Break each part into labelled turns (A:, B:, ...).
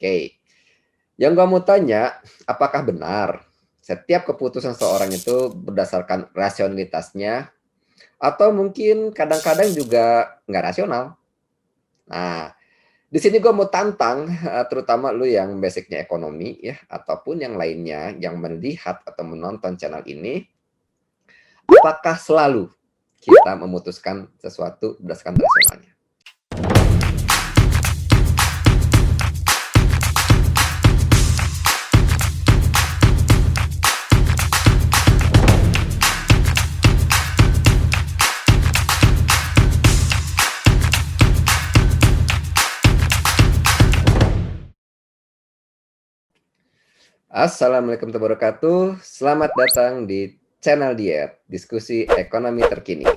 A: Oke, yang gua mau tanya, apakah benar setiap keputusan seorang itu berdasarkan rasionalitasnya atau mungkin kadang-kadang juga nggak rasional? Nah, di sini gua mau tantang, terutama lu yang basic-nya ekonomi ya, ataupun yang lainnya yang melihat atau menonton channel ini, apakah selalu kita memutuskan sesuatu berdasarkan rasionalnya? Assalamualaikum warahmatullahi wabarakatuh. Selamat datang di channel Diet, diskusi ekonomi terkini.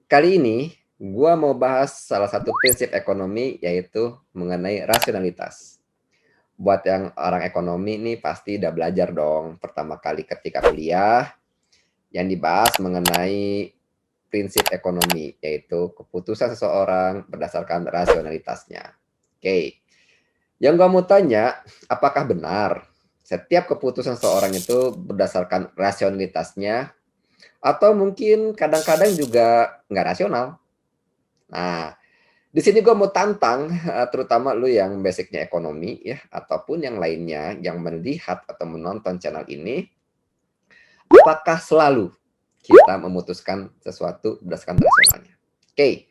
A: Kali ini, gua mau bahas salah satu prinsip ekonomi, yaitu mengenai rasionalitas. Buat yang orang ekonomi nih pasti udah belajar dong, pertama kali ketika kuliah, yang dibahas mengenai prinsip ekonomi, yaitu keputusan seseorang berdasarkan rasionalitasnya. Oke, yang gua mau tanya, apakah benar setiap keputusan seorang itu berdasarkan rasionalitasnya atau mungkin kadang-kadang juga nggak rasional? Nah, di sini gue mau tantang, terutama lu yang basic-nya ekonomi ya, ataupun yang lainnya yang melihat atau menonton channel ini, apakah selalu kita memutuskan sesuatu berdasarkan rasionalnya? Oke,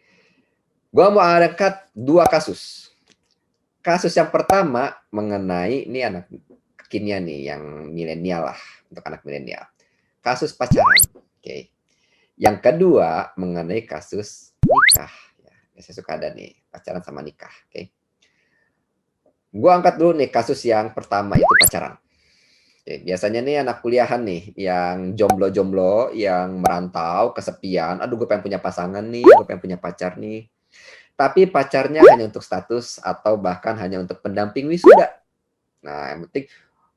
A: gue mau angkat dua kasus. Kasus yang pertama mengenai ini anak kekinian nih, yang milenial lah, untuk anak milenial. Kasus pacaran. Oke. Yang kedua mengenai kasus nikah. Ya, saya suka ada nih pacaran sama nikah. Oke. Gua angkat dulu nih kasus yang pertama itu pacaran. Oke, biasanya nih anak kuliahan nih yang jomblo-jomblo yang merantau kesepian. Aduh, gue pengen punya pasangan nih, gue pengen punya pacar nih. Tapi pacarnya hanya untuk status atau bahkan hanya untuk pendamping wisuda. Nah, yang penting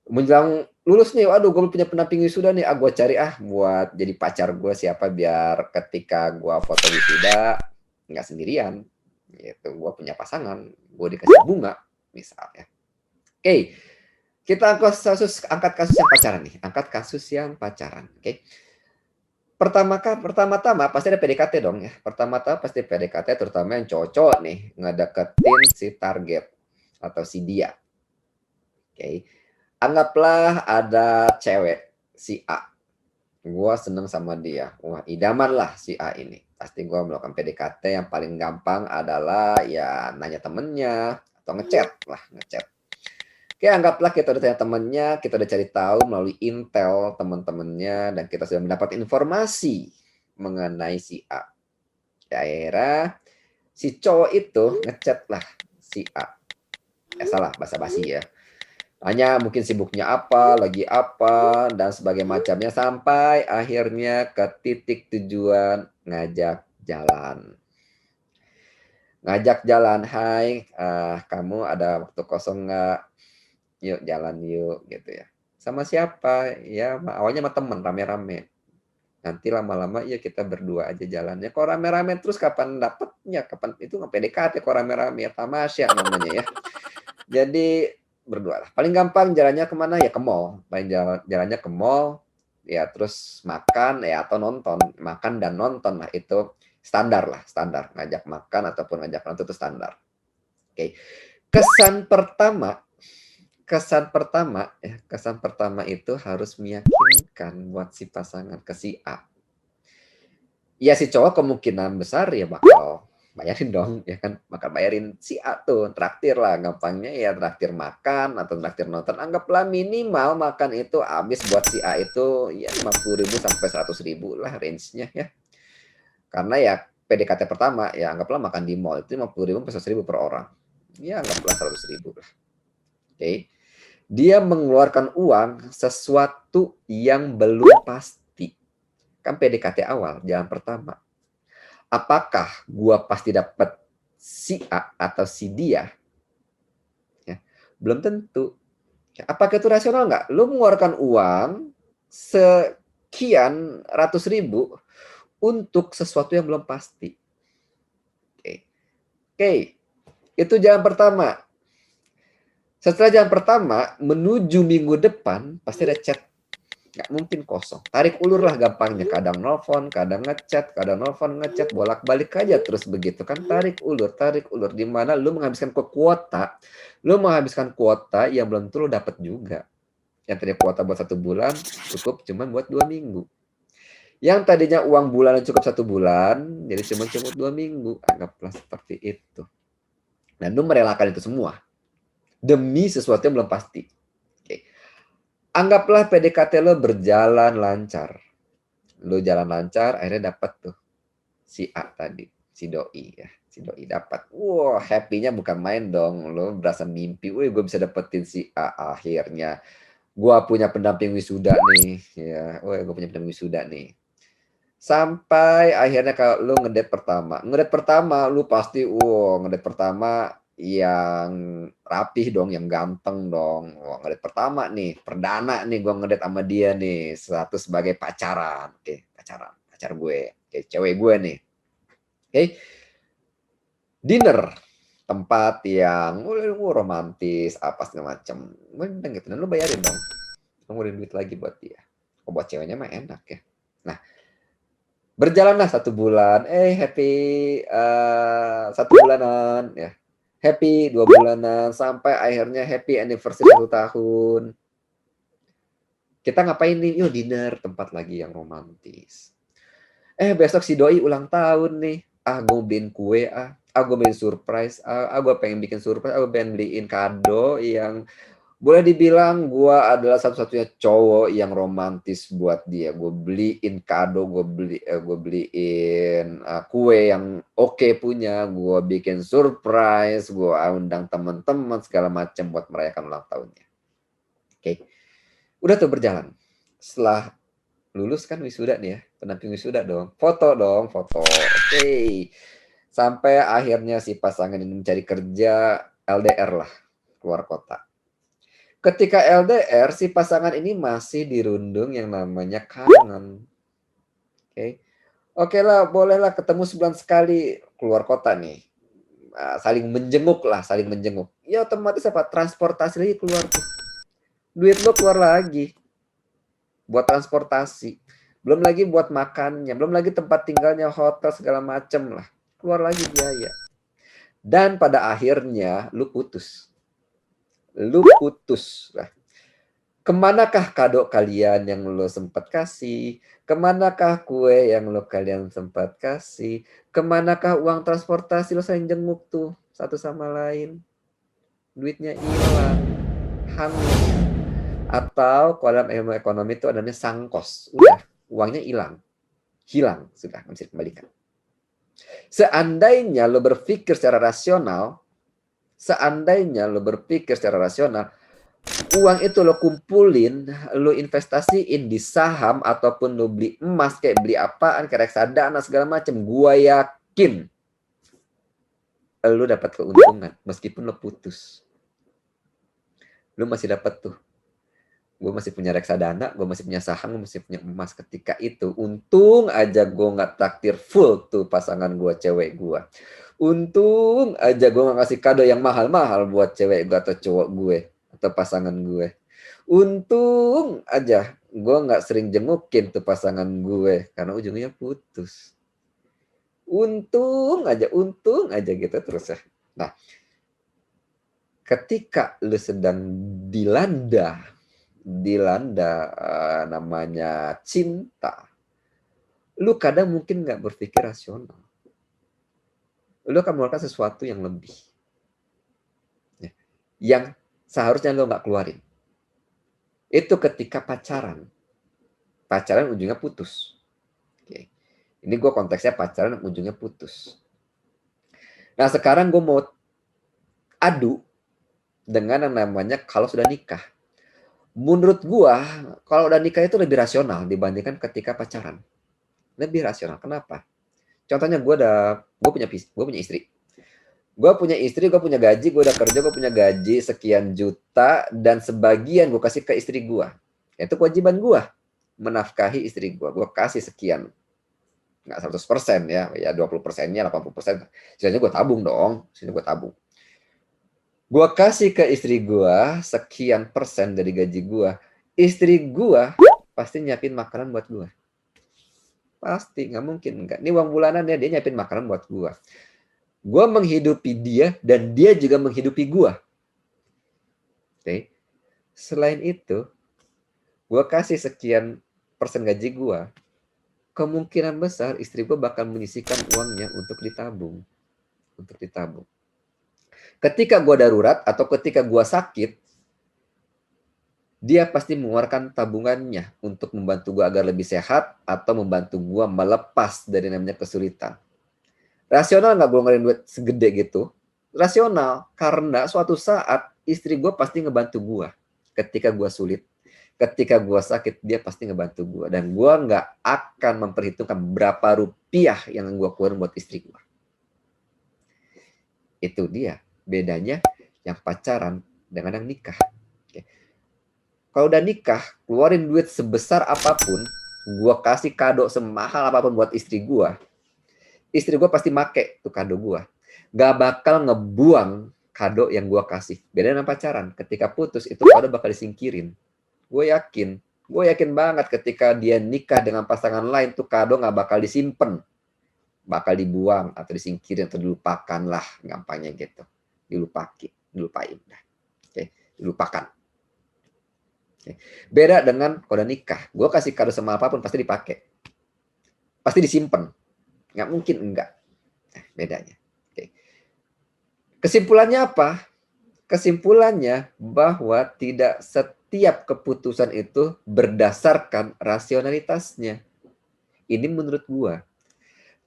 A: menjelang lulus nih, waduh gue punya pendamping wisuda nih, gue cari buat jadi pacar gue siapa biar ketika gue foto wisuda nggak sendirian, gitu. Gue punya pasangan, gue dikasih bunga misalnya. Oke, kita angkat kasus yang pacaran nih, angkat kasus yang pacaran. Oke, pertama-tama pasti ada PDKT dong ya. Pertama-tama pasti PDKT, terutama yang cowok nih ngedeketin si target atau si dia. Oke, anggaplah ada cewek si A, gua seneng sama dia, wah idaman lah si A ini. Pasti gua melakukan PDKT. Yang paling gampang adalah ya nanya temennya atau ngechat lah, ngechat. Oke, anggaplah kita udah tanya temennya, kita udah cari tahu melalui intel teman-temannya, dan kita sudah mendapat informasi mengenai si A. Daerah si cowok itu ngechat lah si A. Salah, basa-basi ya. Hanya mungkin sibuknya apa, lagi apa, dan sebagainya macamnya, sampai akhirnya ke titik tujuan ngajak jalan. Ngajak jalan, hai, kamu ada waktu kosong nggak? Yuk jalan yuk, gitu ya. Sama siapa? Ya awalnya sama temen, rame-rame. Nanti lama-lama ya kita berdua aja jalannya. Kok rame-rame terus kapan dapetnya? Kapan itu nge-PDKT kok rame-rame, ya tamasya namanya ya. Jadi berdua lah. Paling gampang jalannya kemana ya, ke mall. Paling jalannya ke mall, ya terus makan ya atau nonton. Makan dan nonton lah, itu standar lah, standar. Ngajak makan ataupun ngajak nonton itu standar. Oke. Kesan pertama itu harus meyakinkan buat si pasangan, ke si A. Ya si cowok kemungkinan besar ya bakal bayarin dong, ya kan, bakal bayarin si A tuh, traktir lah, gampangnya ya traktir makan atau traktir nonton. Anggaplah minimal makan itu habis buat si A itu ya 50.000 sampai 100.000 lah range-nya ya. Karena ya PDKT pertama ya anggaplah makan di mall itu 50.000 sampai 100.000 per orang. Ya anggaplah 100.000 lah. Oke. Dia mengeluarkan uang sesuatu yang belum pasti. Kan PDKT awal, jalan pertama. Apakah gua pasti dapat si A atau si dia? Ya, belum tentu. Apakah itu rasional nggak? Lu mengeluarkan uang sekian ratus ribu untuk sesuatu yang belum pasti. Oke, itu jalan pertama. Setelah jalan pertama, menuju minggu depan, pasti ada chat. Nggak mungkin kosong. Tarik ulur lah gampangnya. Kadang nelfon, kadang ngechat, kadang nelfon, ngechat, bolak-balik aja terus begitu kan. Tarik ulur, tarik ulur. Di mana lu menghabiskan kuota, lu menghabiskan kuota yang belum tentu lu dapat juga. Yang tadi kuota buat 1 bulan, cukup cuma buat 2 minggu. Yang tadinya uang bulanan cukup 1 bulan, jadi cuma cukup 2 minggu. Anggaplah seperti itu. Dan lu merelakan itu semua demi sesuatu yang belum pasti. Oke. Anggaplah PDKT lo berjalan lancar. Lo jalan lancar, akhirnya dapat tuh si A tadi, si doi ya. Si doi dapat. Wah, happy-nya bukan main dong. Lo berasa mimpi, wih gue bisa dapetin si A akhirnya. Gua punya pendamping wisuda nih, ya. Wah, gue punya pendamping wisuda nih. Sampai akhirnya kalau lu ngedate pertama. Ngedate pertama lu pasti ngedate pertama yang rapih dong, yang ganteng dong. Wah, ngedate pertama nih, perdana nih gua ngedate sama dia nih, status sebagai pacaran. Oke, pacaran, pacar gue. Oke, cewek gue nih. Oke. Dinner, tempat yang romantis apa segala macam. Mending gitu. Dan lu bayarin dong. Lu ngeluarin duit lagi buat dia. Oh, buat ceweknya mah enak ya. Nah, berjalanlah 1 bulan, happy 1 bulanan ya, happy 2 bulanan, sampai akhirnya happy anniversary 1 tahun. Kita ngapain nih? Yuk dinner, tempat lagi yang romantis. Besok si doi ulang tahun nih. Gue beliin kue gue beliin surprise, gue pengen bikin surprise, gue pengen beliin kado yang boleh dibilang gue adalah satu-satunya cowok yang romantis buat dia. Gue beliin kado, gue beliin kue yang oke punya, gue bikin surprise, gue undang teman-teman segala macam buat merayakan ulang tahunnya. Oke, udah tuh berjalan. Setelah lulus kan wisuda nih ya, pendamping wisuda dong, foto. Oke, sampai akhirnya si pasangan ini mencari kerja, LDR lah, keluar kota. Ketika LDR, si pasangan ini masih dirundung yang namanya kangen. Oke. Oke lah, bolehlah ketemu sebulan sekali keluar kota nih. Saling menjenguk lah, saling menjenguk. Ya otomatis apa? Transportasi lagi keluar tuh. Duit lo keluar lagi buat transportasi. Belum lagi buat makannya, belum lagi tempat tinggalnya, hotel segala macem lah. Keluar lagi biaya. Dan pada akhirnya lu putus. Lu putus lah. Kemanakah kado kalian yang lo sempat kasih? Kemanakah kue yang kalian sempat kasih? Kemanakah uang transportasi lo saling jenguk tuh satu sama lain? Duitnya hilang, hangus. Atau kalau dalam ilmu ekonomi itu adanya sangkos. Udah, uangnya hilang sudah, nggak bisa dikembalikan. Seandainya lo berpikir secara rasional, uang itu lo kumpulin, lo investasiin di saham ataupun lo beli emas, kayak beli apaan, kayak reksadana segala macam, gua yakin lo dapat keuntungan meskipun lo putus. Lo masih dapat tuh. Gue masih punya reksadana, gue masih punya saham, gue masih punya emas ketika itu. Untung aja gue nggak traktir full tuh pasangan gue, cewek gue. Untung aja gue nggak ngasih kado yang mahal-mahal buat cewek gue atau cowok gue atau pasangan gue. Untung aja gue nggak sering jengukin tuh pasangan gue karena ujungnya putus. Untung aja gitu terus ya. Nah, ketika lu sedang dilanda namanya cinta, lu kadang mungkin nggak berpikir rasional. Lu akan melakukan sesuatu yang lebih, yang seharusnya lu nggak keluarin. Itu ketika pacaran ujungnya putus. Oke. Ini gue konteksnya pacaran ujungnya putus. Nah sekarang gue mau adu dengan yang namanya kalau sudah nikah. Menurut gue kalau udah nikah itu lebih rasional dibandingkan ketika pacaran. Lebih rasional. Kenapa? Contohnya gue punya istri. Gue punya gaji, gue udah kerja, gue punya gaji sekian juta, dan sebagian gue kasih ke istri gue. Itu kewajiban gue, menafkahi istri gue. Gue kasih sekian. Nggak 100% ya 20%-nya, 80%. Sisanya gue tabung dong. Gua kasih ke istri gua sekian persen dari gaji gua. Istri gua pasti nyiapin makanan buat gua. Pasti, nggak mungkin enggak. Ini uang bulanan ya, dia nyiapin makanan buat gua. Gua menghidupi dia dan dia juga menghidupi gua. Oke. Selain itu, gua kasih sekian persen gaji gua. Kemungkinan besar istri gua bakal menyisihkan uangnya untuk ditabung. Untuk ditabung. Ketika gua darurat atau ketika gua sakit, dia pasti mengeluarkan tabungannya untuk membantu gua agar lebih sehat atau membantu gua melepas dari namanya kesulitan. Rasional nggak gua ngeluarin duit segede gitu? Rasional, karena suatu saat istri gua pasti ngebantu gua. Ketika gua sulit, ketika gua sakit, dia pasti ngebantu gua. Dan gua nggak akan memperhitungkan berapa rupiah yang gua keluarin buat istri gua. Itu dia bedanya yang pacaran dengan yang nikah. Kalau udah nikah, keluarin duit sebesar apapun, gua kasih kado semahal apapun buat istri gua pasti make tuh kado gua. Gak bakal ngebuang kado yang gua kasih. Beda dengan pacaran, ketika putus itu kado bakal disingkirin. Gue yakin banget ketika dia nikah dengan pasangan lain tuh kado gak bakal disimpan, bakal dibuang atau disingkirin atau dilupakan lah, gampangnya gitu. Dilupain dah. Oke, dilupakan. Beda dengan kalau udah nikah, gue kasih kado sama apapun pasti dipakai, pasti disimpan, nggak mungkin enggak. Nah, bedanya. Oke. Kesimpulannya apa? Kesimpulannya bahwa tidak setiap keputusan itu berdasarkan rasionalitasnya. Ini menurut gue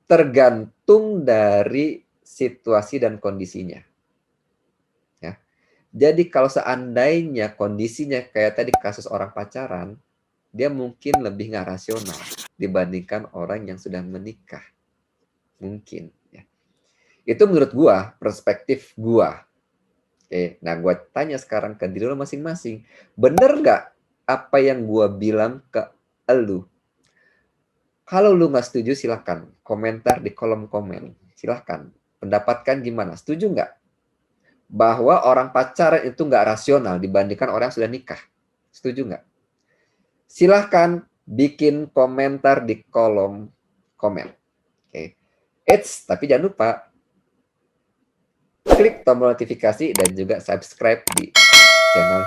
A: tergantung dari situasi dan kondisinya. Jadi kalau seandainya kondisinya kayak tadi kasus orang pacaran, dia mungkin lebih nggak rasional dibandingkan orang yang sudah menikah. Mungkin. Ya. Itu menurut gua, perspektif gua. Oke, nah gua tanya sekarang ke diri lo masing-masing. Bener nggak apa yang gua bilang ke elu? Kalau lu nggak setuju silahkan komentar di kolom komen. Silahkan. Pendapatkan gimana? Setuju nggak? Bahwa orang pacaran itu nggak rasional dibandingkan orang yang sudah nikah. Setuju nggak? Silahkan bikin komentar di kolom komen. Oke. Tapi jangan lupa klik tombol notifikasi dan juga subscribe di channel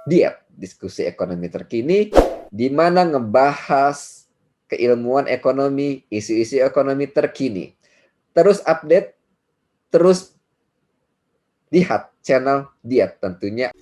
A: Diet, diskusi ekonomi terkini, di mana ngebahas keilmuan ekonomi, isu-isu ekonomi terkini. Terus update, terus lihat channel Diet tentunya.